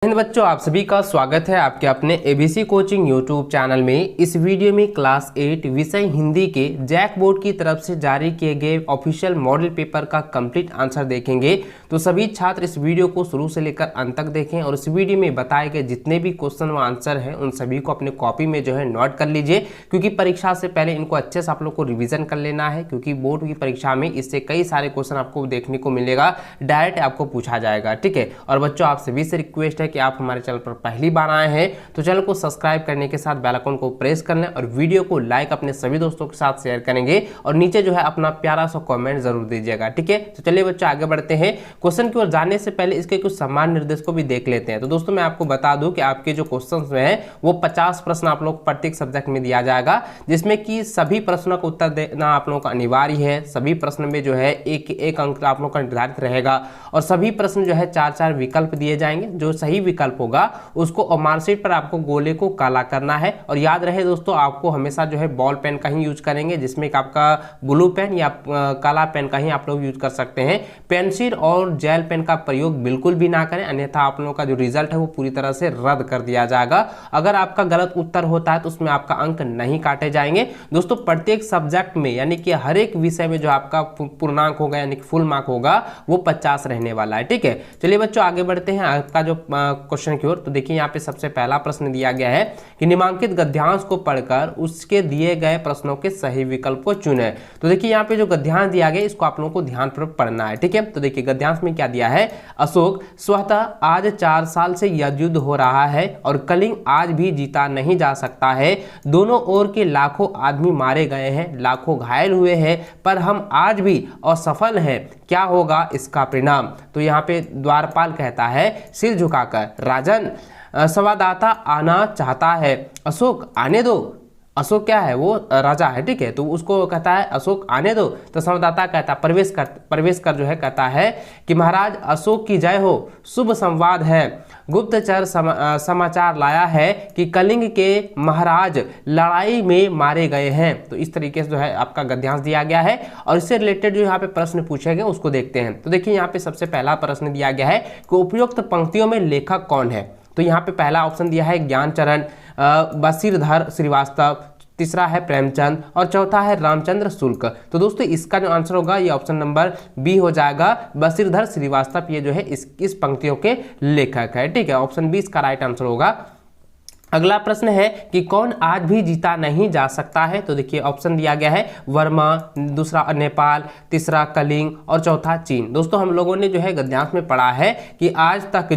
हिंद बच्चों, आप सभी का स्वागत है आपके अपने एबीसी कोचिंग यूट्यूब चैनल में। इस वीडियो में क्लास 8 विषय हिंदी के जैक बोर्ड की तरफ से जारी किए गए ऑफिशियल मॉडल पेपर का कंप्लीट आंसर देखेंगे। तो सभी छात्र इस वीडियो को शुरू से लेकर अंत तक देखें और इस वीडियो में बताए गए जितने भी क्वेश्चन व आंसर हैं उन सभी को अपने कॉपी में नोट कर लीजिए, क्योंकि परीक्षा से पहले इनको अच्छे से आप लोग को रिविजन कर लेना है, क्योंकि बोर्ड की परीक्षा में इससे कई सारे क्वेश्चन आपको देखने को मिलेगा, डायरेक्ट आपको पूछा जाएगा। ठीक है। और बच्चों, आप सभी से रिक्वेस्ट है कि आप हमारे चैनल पर पहली बार आए हैं तो चैनल को सब्सक्राइब करने के साथ बेल आइकन को प्रेस कर लें और वीडियो को लाइक अपने सभी दोस्तों के साथ शेयर करेंगे और नीचे अपना प्यारा सा कमेंट जरूर दीजिएगा। ठीक है। तो चलिए बच्चों, आगे बढ़ते हैं। क्वेश्चन की ओर जाने से पहले इसके कुछ सामान्य निर्देश को भी देख लेते हैं। तो दोस्तों, मैं आपको बता दूं कि आपके जो क्वेश्चन हैं वो 50 प्रश्न आप लोग प्रत्येक सब्जेक्ट में दिया जाएगा, जिसमें कि सभी प्रश्नों का उत्तर देना आप लोगों का अनिवार्य है। सभी प्रश्न में एक अंक आप लोग का निर्धारित रहेगा और सभी प्रश्न 4-4 विकल्प दिए जाएंगे। जो सही विकल्प होगा उसको मार्कशीट पर आपको गोले को काला करना है। और याद रहे दोस्तों, आपको हमेशा बॉल पेन का ही यूज करेंगे, जिसमें आपका ब्लू पेन या काला पेन का ही आप लोग यूज कर सकते हैं। पेंसिल और जेल पेन का प्रयोग बिल्कुल भी ना करें, अन्यथा आप लोगों का जो रिजल्ट है वो पूरी तरह से रद्द कर दिया जाएगा। अगर आपका गलत उत्तर होता है तो उसमें आपका अंक नहीं काटे जाएंगे। दोस्तों, प्रत्येक सब्जेक्ट में यानी कि हर एक विषय में जो आपका पूर्णांक होगा यानी कि फुल मार्क होगा वो 50 रहने वाला है। ठीक है। चलिए बच्चों, आगे बढ़ते हैं आपका जो क्वेश्चन की ओर। तो देखिए, यहाँ पे सबसे पहला प्रश्न दिया गया है कि निम्नलिखित गद्यांश को पढ़कर उसके दिए गए प्रश्नों के सही विकल्प को चुनें। तो देखिए, यहाँ पे जो गद्यांश दिया गया इसको आप लोगों को ध्यानपूर्वक पढ़ना है। ठीक है। तो देखिए, गद्यांश में क्या दिया है। अशोक, स्वतः आज 4 साल से यह युद्ध हो रहा है और कलिंग आज भी जीता नहीं जा सकता है। दोनों ओर के लाखों आदमी मारे गए हैं, लाखों घायल हुए हैं, पर हम आज भी असफल हैं। क्या होगा इसका परिणाम। तो यहाँ पे द्वारपाल कहता है सिर झुकाकर, राजन, संवाददाता आना चाहता है। अशोक, आने दो। अशोक क्या है, वो राजा है। ठीक है। तो उसको कहता है अशोक आने दो। तो संवाददाता कहता है प्रवेश कर कहता है कि महाराज अशोक की जय हो, शुभ संवाद है। गुप्तचर समाचार लाया है कि कलिंग के महाराज लड़ाई में मारे गए हैं। तो इस तरीके से आपका गद्यांश दिया गया है और इससे रिलेटेड जो यहाँ पे प्रश्न पूछे गए उसको देखते हैं। तो देखिए, यहाँ पे सबसे पहला प्रश्न दिया गया है कि उपयुक्त पंक्तियों में लेखक कौन है। तो यहाँ पे पहला ऑप्शन दिया है ज्ञानचरण बशीरधर श्रीवास्तव, तीसरा है प्रेमचंद और चौथा है रामचंद्र शुक्ल। तो दोस्तों, इसका जो आंसर होगा ये ऑप्शन नंबर बी हो जाएगा। बशीरधर श्रीवास्तव ये इस पंक्तियों के लेखक है। ठीक है। ऑप्शन बी इसका राइट आंसर होगा। अगला प्रश्न है कि कौन आज भी जीता नहीं जा सकता है। तो देखिए, ऑप्शन दिया गया है वर्मा, दूसरा नेपाल, तीसरा कलिंग और चौथा चीन। दोस्तों, हम लोगों ने गद्यांश में पढ़ा है कि आज तक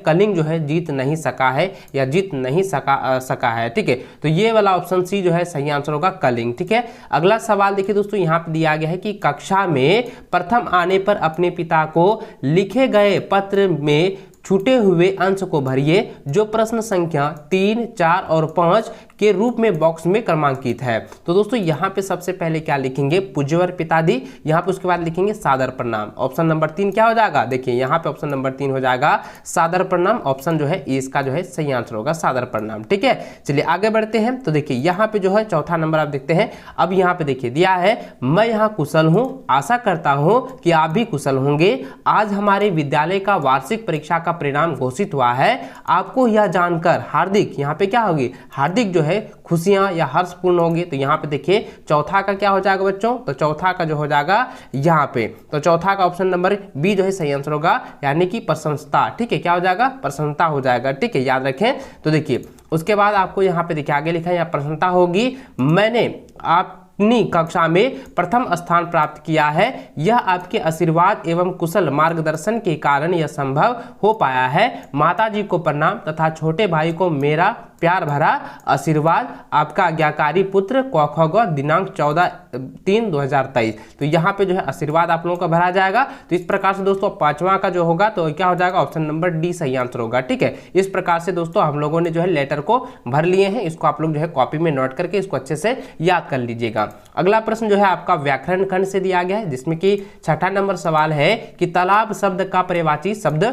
कलिंग जीत नहीं सका है या जीत नहीं सका है। ठीक है। तो ये वाला ऑप्शन सी सही आंसर होगा, कलिंग। ठीक है। अगला सवाल देखिए दोस्तों, यहाँ पे दिया गया है कि कक्षा में प्रथम आने पर अपने पिता को लिखे गए पत्र में छूटे हुए अंश को भरिए जो प्रश्न संख्या 3, 4 और 5 के रूप में बॉक्स में क्रमांकित है। तो दोस्तों, यहाँ पे सबसे पहले क्या लिखेंगे, पूज्यवर पिताजी। यहाँ पे उसके बाद लिखेंगे सादर प्रणाम। ऑप्शन नंबर 3 क्या हो जाएगा, देखिए यहाँ पे ऑप्शन नंबर 3 हो जाएगा सादर प्रणाम। ऑप्शन इसका सही आंसर होगा सादर प्रणाम। ठीक है। चलिए आगे बढ़ते हैं। तो देखिए, यहाँ पे चौथा नंबर आप देखते हैं। अब यहाँ पे देखिए दिया है, मैं यहाँ कुशल हूँ, आशा करता हूँ कि आप भी कुशल होंगे। आज हमारे विद्यालय का वार्षिक परीक्षा का परिणाम घोषित हुआ है। आपको यह जानकर हार्दिक, यहाँ पे क्या होगी, हार्दिक खुशियां या हर्षपूर्ण होगी। तो यहाँ पे देखिए चौथा का क्या हो जाएगा बच्चों, तो चौथा का हो जाएगा यहाँ पे, तो चौथा का ऑप्शन नंबर बी सही आंसर होगा, यानी कि प्रशंसता। ठीक है। क्या हो जाएगा, प्रसन्नता हो जाएगा। ठीक है, याद रखें। तो देखिए, उसके बाद आपको यहाँ पे देखिए आगे लिखा है, यहाँ प्रसन्नता होगी। मैंने अपनी कक्षा में प्रथम स्थान प्राप्त किया है। यह आपके आशीर्वाद एवं कुशल मार्गदर्शन के कारण यह संभव हो पाया है। माताजी को प्रणाम तथा छोटे भाई को मेरा प्यार भरा आशीर्वाद। आपका आज्ञाकारी पुत्र क दिनांक 14/3/2023। तो यहाँ पे आशीर्वाद आप लोगों का भरा जाएगा। तो इस प्रकार से दोस्तों पांचवा का होगा तो क्या हो जाएगा, ऑप्शन नंबर डी सही आंसर होगा। ठीक है। इस प्रकार से दोस्तों हम लोगों ने लेटर को भर लिए हैं। इसको आप लोग कॉपी में नोट करके इसको अच्छे से याद कर लीजिएगा। अगला प्रश्न आपका व्याकरण खंड से दिया गया है, जिसमें कि छठा नंबर सवाल है कि तालाब शब्द का पर्यायवाची शब्द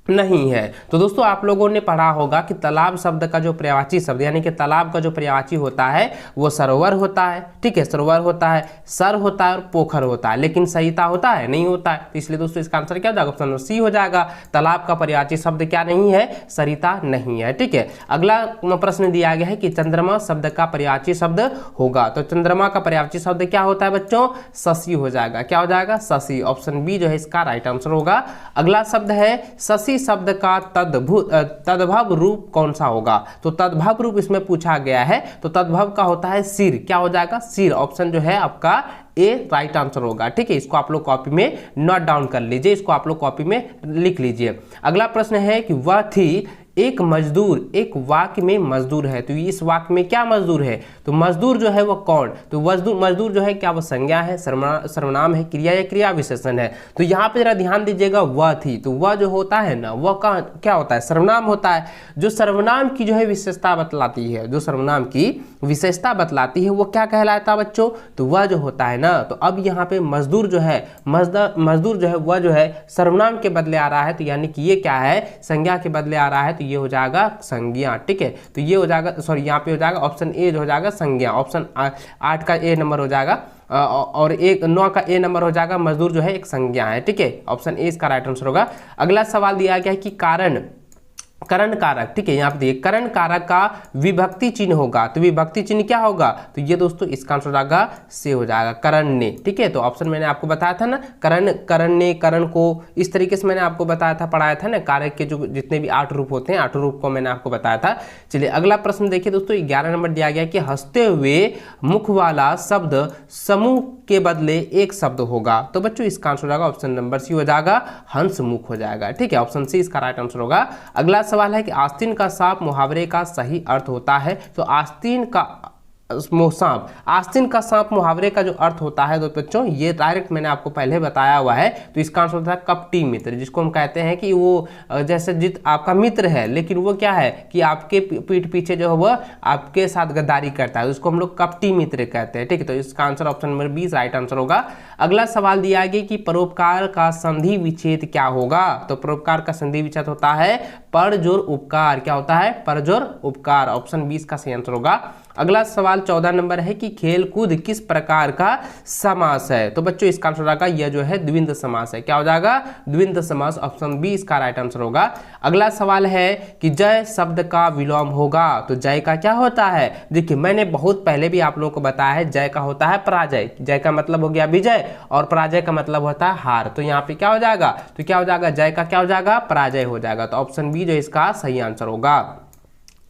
नहीं है। तो दोस्तों आप लोगों ने पढ़ा होगा कि तालाब शब्द का जो पर्यायवाची शब्द यानी कि तालाब का जो पर्यायवाची होता है वो सरोवर होता है, ठीक है, सरोवर होता है, सर होता है और पोखर होता है, लेकिन सरिता होता है नहीं होता है। तो इसलिए दोस्तों इसका आंसर क्या हो जाएगा, ऑप्शन नंबर सी हो जाएगा। तालाब का पर्यायवाची शब्द क्या नहीं है, सरिता नहीं है, ठीक है। अगला प्रश्न दिया गया है कि चंद्रमा शब्द का पर्यायवाची शब्द होगा, तो चंद्रमा का पर्यायवाची शब्द क्या होता है बच्चों, शशि हो जाएगा। क्या हो जाएगा, शशि। ऑप्शन बी जो है इसका राइट आंसर होगा। अगला शब्द है शशि शब्द का तद्भव रूप कौन सा होगा, तो तद्भव रूप इसमें पूछा गया है, तो तद्भव का होता है सिर। क्या हो जाएगा, सिर। ऑप्शन जो है आपका ए राइट आंसर होगा, ठीक है। इसको आप लोग कॉपी में नोट डाउन कर लीजिए, इसको आप लोग कॉपी में लिख लीजिए। अगला प्रश्न है कि वह थी एक मजदूर, एक वाक्य में मजदूर है, तो इस वाक्य में क्या मजदूर है, तो मजदूर जो है वो कौन, तो मजदूर जो है क्या वो संज्ञा है, सर्वनाम है, क्रिया या क्रिया विशेषण है। तो यहाँ पे जरा ध्यान दीजिएगा, वह थी, तो वह जो होता है ना वह का क्या होता है, सर्वनाम होता है। जो सर्वनाम की जो है विशेषता बतलाती है, जो सर्वनाम की विशेषता बतलाती है वो क्या कहलाता बच्चों, तो वह जो होता है ना। तो अब यहाँ पे मजदूर जो है, मजदूर जो है वह जो है सर्वनाम के बदले आ रहा है, तो यानी कि ये क्या है, संज्ञा के बदले आ रहा है, ये हो जाएगा संज्ञा, ठीक है। तो ये हो जाएगा, सॉरी यहाँ पे हो जाएगा ऑप्शन ए जो हो जाएगा संज्ञा। ऑप्शन 8 का ए नंबर हो जाएगा और 9 का ए नंबर हो जाएगा, मजदूर जो है एक संज्ञा है, ठीक है। ऑप्शन ए इसका राइट आंसर होगा। अगला सवाल दिया गया है कि करण कारक, ठीक है। यहाँ पे देखिए करण कारक का विभक्ति चिन्ह होगा, तो विभक्ति चिन्ह क्या होगा, तो ये दोस्तों इसका आंसर हो जाएगा से हो जाएगा, करण ने, ठीक है। तो ऑप्शन मैंने आपको बताया था ना, करण ने, करण को, इस तरीके से मैंने आपको बताया था, पढ़ाया था ना, कारक के जो जितने भी 8 रूप होते हैं, 8 रूप को मैंने आपको बताया था। चलिए अगला प्रश्न देखिए दोस्तों, 11 नंबर दिया गया कि हंसते हुए मुख वाला शब्द समूह के बदले एक शब्द होगा, तो बच्चों इसका आंसर हो जाएगा ऑप्शन नंबर सी हो जाएगा, हंस मुख हो जाएगा, ठीक है। ऑप्शन सी इसका राइट आंसर होगा। अगला सवाल है कि आस्तीन का सांप मुहावरे का सही अर्थ होता है, तो आस्तीन का सांप, आस्तीन का सांप मुहावरे का जो अर्थ होता है तो बच्चों ये डायरेक्ट मैंने आपको पहले बताया हुआ है, तो इसका आंसर होता है कपटी मित्र, जिसको हम कहते हैं कि वो जैसे जित आपका मित्र है लेकिन वो क्या है कि आपके पीठ पीछे जो है वह आपके साथ गद्दारी करता है, उसको हम लोग कपटी मित्र कहते हैं, ठीक है। तो इसका answer option number 20 right answer होगा। अगला सवाल दिया गया कि परोपकार का संधि विच्छेद क्या होगा, तो परोपकार का संधि विच्छेद होता है परजोर उपकार। क्या होता है, परजोर उपकार। ऑप्शन 20 का सही आंसर होगा। अगला सवाल 14 नंबर है कि खेल कूद किस प्रकार का समास है, तो बच्चों इसका आंसर होगा यह जो है द्विंद समास है। क्या हो जाएगा, द्विंद समास। ऑप्शन 20 का राइट आंसर होगा। अगला सवाल है कि जय शब्द का विलोम होगा, तो जय का क्या होता है, देखिए मैंने बहुत पहले भी आप लोगों को बताया है, जय का होता है पराजय, जय का मतलब हो गया विजय और पराजय का मतलब होता है हार। तो यहाँ पे क्या हो जाएगा, तो क्या हो जाएगा, जय का क्या हो जाएगा, पराजय हो जाएगा। तो ऑप्शन बी जो इसका सही आंसर होगा।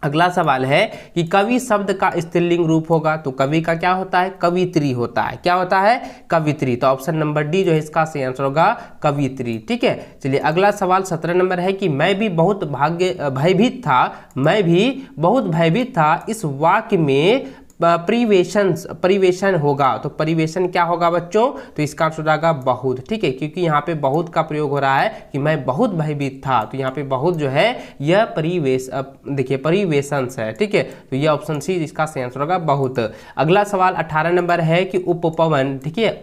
अगला सवाल है कि कवि शब्द का स्त्रीलिंग रूप होगा, तो कवि का क्या होता है, कवित्री होता है। क्या होता है, कवित्री। तो ऑप्शन नंबर डी जो है इसका सही आंसर होगा, कवित्री, ठीक है। चलिए अगला सवाल 17 नंबर है कि मैं भी बहुत भयभीत था, मैं भी बहुत भयभीत था, इस वाक्य में परिवेशन होगा, तो परिवेशन क्या होगा बच्चों, तो इसका आंसर हो जाएगा बहुत, ठीक है, क्योंकि यहाँ पे बहुत का प्रयोग हो रहा है कि मैं बहुत भयभीत था, तो यहाँ पे बहुत जो है यह परिवेश, देखिए परिवेशन है, ठीक है। तो यह ऑप्शन सी इसका सही आंसर होगा बहुत। अगला सवाल 18 नंबर है कि उपवन, ठीक है,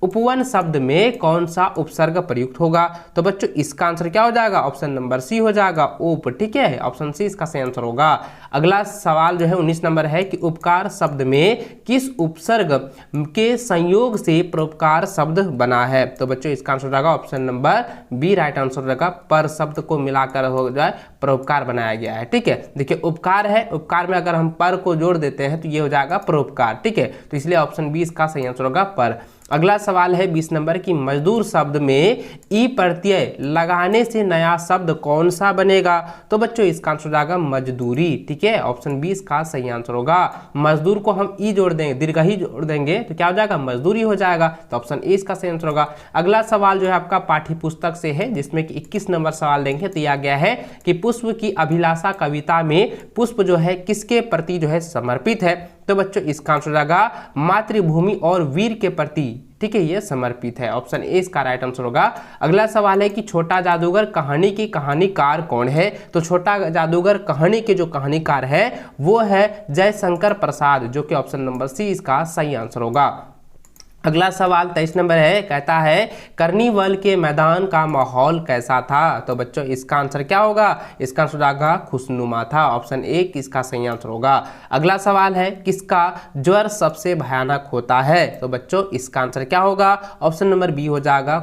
उपवन शब्द में कौन सा उपसर्ग प्रयुक्त होगा, तो बच्चों इसका आंसर क्या हो जाएगा, ऑप्शन नंबर सी हो जाएगा, उप, ठीक है। ऑप्शन सी इसका सही आंसर होगा। अगला सवाल जो है 19 नंबर है कि उपकार शब्द में किस उपसर्ग के संयोग से परोपकार शब्द बना है, तो बच्चों इसका आंसर हो जाएगा option number B right answer हो जाएगा, पर शब्द को मिलाकर हो जाए परोपकार बनाया गया है, ठीक है। देखिए उपकार है, उपकार में अगर हम पर को जोड़ देते हैं तो ये हो जाएगा परोपकार, ठीक है। तो इसलिए ऑप्शन बी इसका सही आंसर होगा पर। अगला सवाल है 20 नंबर की मजदूर शब्द में ई प्रत्यय लगाने से नया शब्द कौन सा बनेगा, तो बच्चों इसका आंसर हो जाएगा मजदूरी, ठीक है। ऑप्शन 20 का सही आंसर होगा। मजदूर को हम ई जोड़ देंगे, दीर्घई जोड़ देंगे तो क्या हो जाएगा, मजदूरी हो जाएगा। तो ऑप्शन ए इसका सही आंसर होगा। अगला सवाल जो है आपका पाठ्य पुस्तक से है, जिसमें कि 21 नंबर सवाल देंगे, तो दिया गया है कि पुष्प की अभिलाषा कविता में पुष्प जो है किसके प्रति जो है समर्पित है, तो बच्चों इसका आंसर हो जाएगा मातृभूमि और वीर के प्रति, ठीक है, ये समर्पित है। ऑप्शन ए इसका राइट आंसर होगा। अगला सवाल है कि छोटा जादूगर कहानी की कहानीकार कौन है, तो छोटा जादूगर कहानी के जो कहानीकार है वो है जयशंकर प्रसाद, जो कि ऑप्शन नंबर सी इसका सही आंसर होगा। अगला सवाल 23 नंबर है, कहता है कार्निवल के मैदान का माहौल कैसा था। तो बच्चों इसका आंसर क्या होगा, इसका आंसर होगा खुशनुमा था। ऑप्शन ए इसका सही आंसर होगा। अगला सवाल है, किसका ज्वर सबसे भयानक होता है। तो बच्चों इसका आंसर क्या होगा, ऑप्शन नंबर बी हो जाएगा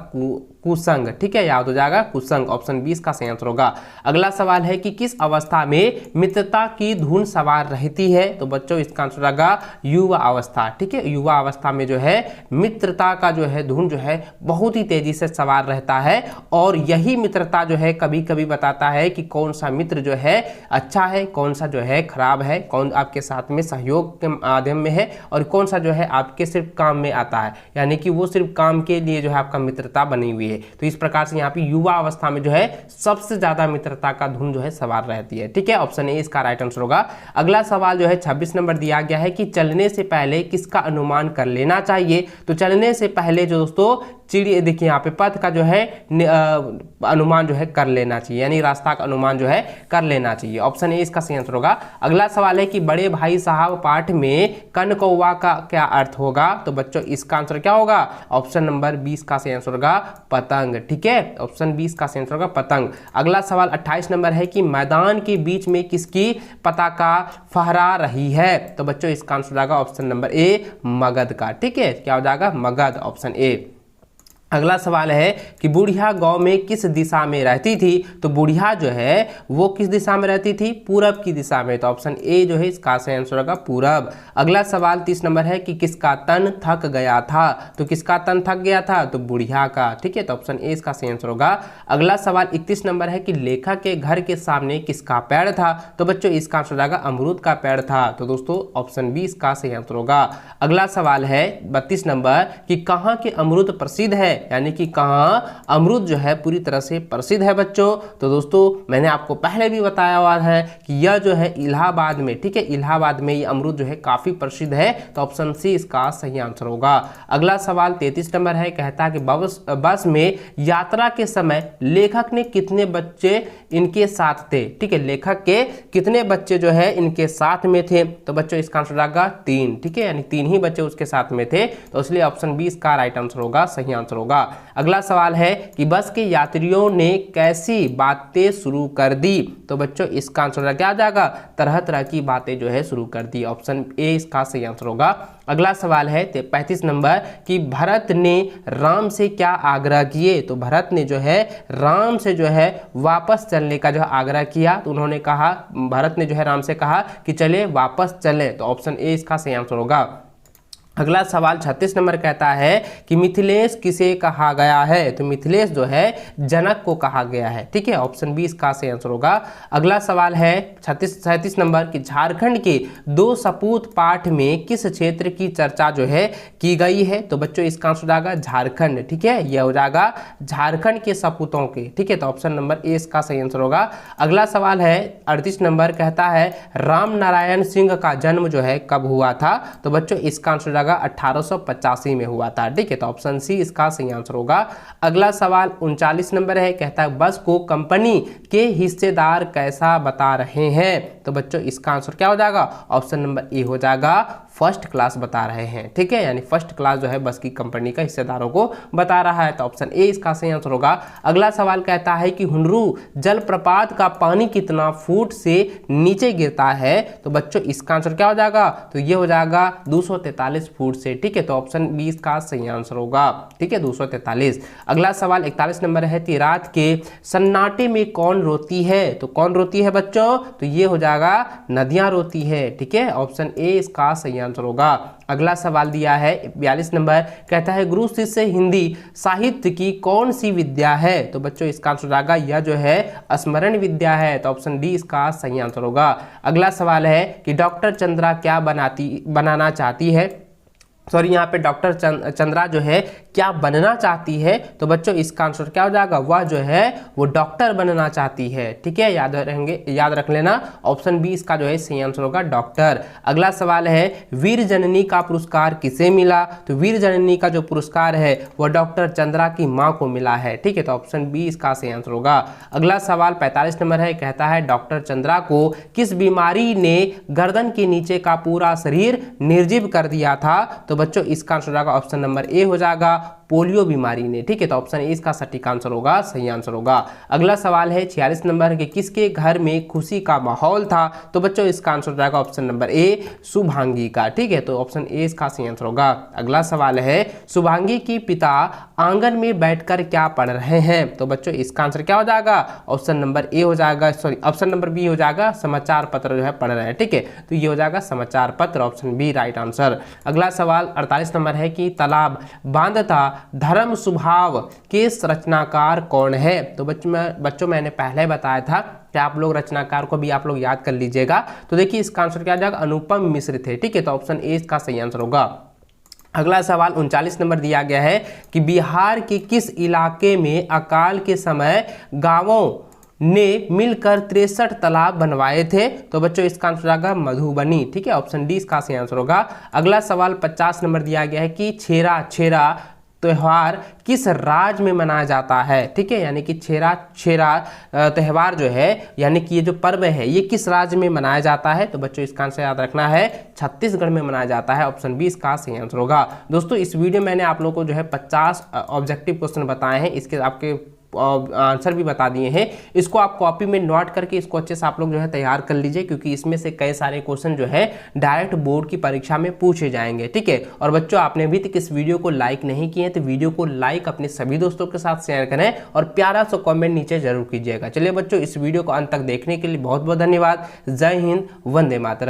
कुसंग। ठीक है, याद हो जाएगा कुसंग। ऑप्शन 20 का सही आंसर होगा। अगला सवाल है कि किस अवस्था में मित्रता की धुन सवार रहती है। तो बच्चों इसका आंसर होगा युवा अवस्था। ठीक है, युवा अवस्था में जो है मित्रता का जो है धुन जो है बहुत ही तेजी से सवार रहता है, और यही मित्रता जो है कभी कभी बताता है कि कौन सा मित्र जो है अच्छा है, कौन सा जो है खराब है, कौन आपके साथ में सहयोग के माध्यम में है और कौन सा जो है आपके सिर्फ काम में आता है, यानी कि वो सिर्फ काम के लिए जो है आपका मित्रता बनी हुई है। तो इस प्रकार से यहाँ पे युवा अवस्था में जो है सबसे ज्यादा मित्रता का धुन जो है सवार रहती है। ठीक है, ऑप्शन ए इसका राइट आंसर होगा। अगला सवाल जो है 26 नंबर दिया गया है कि चलने से पहले किसका अनुमान कर लेना चाहिए। तो चलने से पहले जो दोस्तों चिड़िया, देखिए यहाँ पे पथ का जो है अनुमान जो है कर लेना चाहिए, यानी रास्ता का अनुमान जो है कर लेना चाहिए। ऑप्शन ए इसका सही आंसर होगा। अगला सवाल है कि बड़े भाई साहब पाठ में कनकौवा का क्या अर्थ होगा। तो बच्चों इसका आंसर क्या होगा, ऑप्शन नंबर 20 का सही आंसर होगा पतंग। ठीक है, ऑप्शन 20 का सही आंसर होगा पतंग। अगला सवाल 28 नंबर है कि मैदान के बीच में किसकी पताका फहरा रही है। तो बच्चों इसका आंसर हो जाएगा ऑप्शन नंबर ए मगध का। ठीक है, क्या हो जाएगा मगध, ऑप्शन ए। अगला सवाल है कि बुढ़िया गांव में किस दिशा में रहती थी। तो बुढ़िया जो है वो किस दिशा में रहती थी, पूरब की दिशा में। तो ऑप्शन ए जो है इसका सही आंसर होगा पूरब। अगला सवाल 30 नंबर है कि किसका तन थक गया था। तो किसका तन थक गया था, तो बुढ़िया का। ठीक है, तो ऑप्शन ए इसका सही आंसर होगा। अगला सवाल 31 नंबर है कि लेखक के घर के सामने किसका पेड़ था। तो बच्चों इसका आंसर हो जाएगा अमरूद का पेड़ था। तो दोस्तों ऑप्शन 20 का सही आंसर होगा। अगला सवाल है 32 नंबर कि कहाँ के अमरूद प्रसिद्ध है, यानी कि कहाँ अमरूद जो है पूरी तरह से प्रसिद्ध है बच्चों। तो दोस्तों मैंने आपको पहले भी बताया हुआ है कि यह जो है इलाहाबाद में, ठीक है, इलाहाबाद में ये अमरूद जो है काफी प्रसिद्ध है। तो ऑप्शन सी इसका सही आंसर होगा। अगला सवाल 33 नंबर है, कहता है कि बस में यात्रा के समय लेखक ने कितने बच्चे इनके साथ थे। ठीक है, लेखक के कितने बच्चे जो है इनके साथ में थे। तो बच्चों इसका आंसर होगा 3। ठीक है, यानी 3 ही बच्चे उसके साथ में थे। तो इसलिए ऑप्शन 20 का राइट आंसर होगा, सही आंसर होगा। अगला सवाल है कि बस के यात्रियों ने कैसी बातें शुरू कर दी। तो बच्चों इसका आंसर क्या आ जाएगा, तरह तरह की बातें जो है शुरू कर दी। ऑप्शन ए इसका सही आंसर होगा। अगला सवाल है 35 नंबर कि भरत ने राम से क्या आग्रह किए। तो भरत ने जो है राम से जो है वापस चलने का जो आग्रह किया। तो उन्होंने कहा, भरत ने जो है राम से कहा कि चले वापस चले। तो ऑप्शन ए इसका सही आंसर होगा। अगला सवाल 36 नंबर कहता है कि मिथिलेश किसे कहा गया है। तो मिथिलेश जो है जनक को कहा गया है। ठीक है, ऑप्शन 20 का सही आंसर होगा। अगला सवाल है 37 नंबर कि झारखंड के 2 सपूत पाठ में किस क्षेत्र की चर्चा जो है की गई है। तो बच्चों इसका आंसर हो जाएगा झारखंड। ठीक है, यह हो जाएगा झारखंड के सपूतों के। ठीक है, तो ऑप्शन नंबर ए इसका सही आंसर होगा। अगला सवाल है 38 नंबर कहता है राम नारायण सिंह का जन्म जो है कब हुआ था। तो बच्चों इसका आंसर 1885 में हुआ था। ठीक है, तो ऑप्शन सी इसका सही आंसर होगा। अगला सवाल 39 नंबर है, कहता है बस को कंपनी के हिस्सेदार कैसा बता रहे हैं। तो बच्चों इसका आंसर क्या हो जाएगा, ऑप्शन नंबर ए हो जाएगा फर्स्ट क्लास बता रहे हैं। ठीक है, यानी फर्स्ट क्लास जो है बस की कंपनी का हिस्सेदारों को बता रहा है। तो ऑप्शन ए इसका सही आंसर होगा। अगला सवाल कहता है कि हुनरू जलप्रपात का पानी कितना फुट से नीचे गिरता है। तो बच्चों इसका आंसर क्या हो जाएगा, तो ये हो जाएगा 243 फुट से। ठीक है, तो ऑप्शन 20 का सही आंसर होगा। ठीक है, 243। अगला सवाल 41 नंबर है कि रात के सन्नाटे में कौन रोती है। तो कौन रोती है बच्चों, तो ये हो जाएगा नदियां रोती है। ठीक है, ऑप्शन ए इसका सही आंसर होगा। अगला सवाल दिया है 42 नंबर, कहता है गुरु शिष्य हिंदी साहित्य की कौन सी विद्या है। तो बच्चों इसका आंसर होगा यह जो है स्मरण विद्या है। तो ऑप्शन डी इसका सही आंसर होगा। अगला सवाल है कि डॉक्टर चंद्रा क्या बनाना चाहती है। सॉरी, यहाँ पे डॉक्टर चंद्रा जो है क्या बनना चाहती है। तो बच्चों इसका आंसर क्या हो जाएगा, वह जो है वो डॉक्टर बनना चाहती है। ठीक है, याद रख लेना, ऑप्शन बी इसका जो है सही आंसर होगा डॉक्टर। अगला सवाल है वीर जननी का पुरस्कार किसे मिला। तो वीर जननी का जो पुरस्कार है वह डॉक्टर चंद्रा की माँ को मिला है। ठीक है, तो ऑप्शन बी इसका सही आंसर होगा। अगला सवाल 45 नंबर है, कहता है डॉक्टर चंद्रा को किस बीमारी ने गर्दन के नीचे का पूरा शरीर निर्जीव कर दिया था। तो तो बच्चों इसका आंसर हो जाएगा ऑप्शन नंबर ए हो जाएगा पोलियो बीमारी ने। ठीक है, तो ऑप्शन ए इसका सटीक आंसर होगा, सही आंसर होगा। अगला सवाल है 46 नंबर के किसके घर में खुशी का माहौल था? तो बच्चों इसका आंसर हो जाएगा ऑप्शन नंबर ए शुभांगी का। ठीक है, तो ऑप्शन ए इसका सही आंसर होगा। अगला सवाल है शुभांगी के पिता आंगन में बैठकर क्या पढ़ रहे हैं? तो बच्चों इसका आंसर क्या हो जाएगा? ऑप्शन नंबर ए हो जाएगा, सॉरी ऑप्शन नंबर बी हो जाएगा, समाचार पत्र जो है पढ़ रहे हैं। ठीक है, तो ये हो जाएगा समाचार पत्र, ऑप्शन बी राइट आंसर। अगला सवाल 48 नंबर है कि तालाब बांधता धर्म स्वभाव के रचनाकार कौन है? तो बच्चों मैंने पहले बताया था कि आप लोग रचनाकार को भी आप लोग याद कर लीजिएगा। तो देखिए इसका आंसर क्या आ जाएगा? अनुपम मिश्र थे। ठीक है, तो ऑप्शन ए इसका सही आंसर होगा। अगला सवाल 39 नंबर दिया गया है कि बिहार के किस इलाके में अकाल के समय गांवों ने मिलकर 63 तालाब बनवाए थे? तो बच्चों इसका आंसर होगा मधुबनी। ठीक है, ऑप्शन डी इसका सही आंसर होगा। अगला सवाल 50 नंबर दिया गया है कि छेरा त्यौहार किस राज्य में मनाया जाता है? ठीक है, यानी कि छेरा त्यौहार जो है यानी कि ये जो पर्व है ये किस राज्य में मनाया जाता है? तो बच्चों इसका आंसर याद रखना है छत्तीसगढ़ में मनाया जाता है, ऑप्शन बी इसका सही आंसर होगा। दोस्तों इस वीडियो में मैंने आप लोगों को जो है 50 ऑब्जेक्टिव क्वेश्चन बताए हैं, इसके आपके आंसर भी बता दिए हैं। इसको आप कॉपी में नोट करके इसको अच्छे से आप लोग जो है तैयार कर लीजिए, क्योंकि इसमें से कई सारे क्वेश्चन जो है डायरेक्ट बोर्ड की परीक्षा में पूछे जाएंगे। ठीक है, और बच्चों आपने अभी तक इस वीडियो को लाइक नहीं किए तो वीडियो को लाइक अपने सभी दोस्तों के साथ शेयर करें और प्यारा सा कॉमेंट नीचे जरूर कीजिएगा। चलिए बच्चों इस वीडियो को अंत तक देखने के लिए बहुत बहुत धन्यवाद। जय हिंद, वंदे मातरम।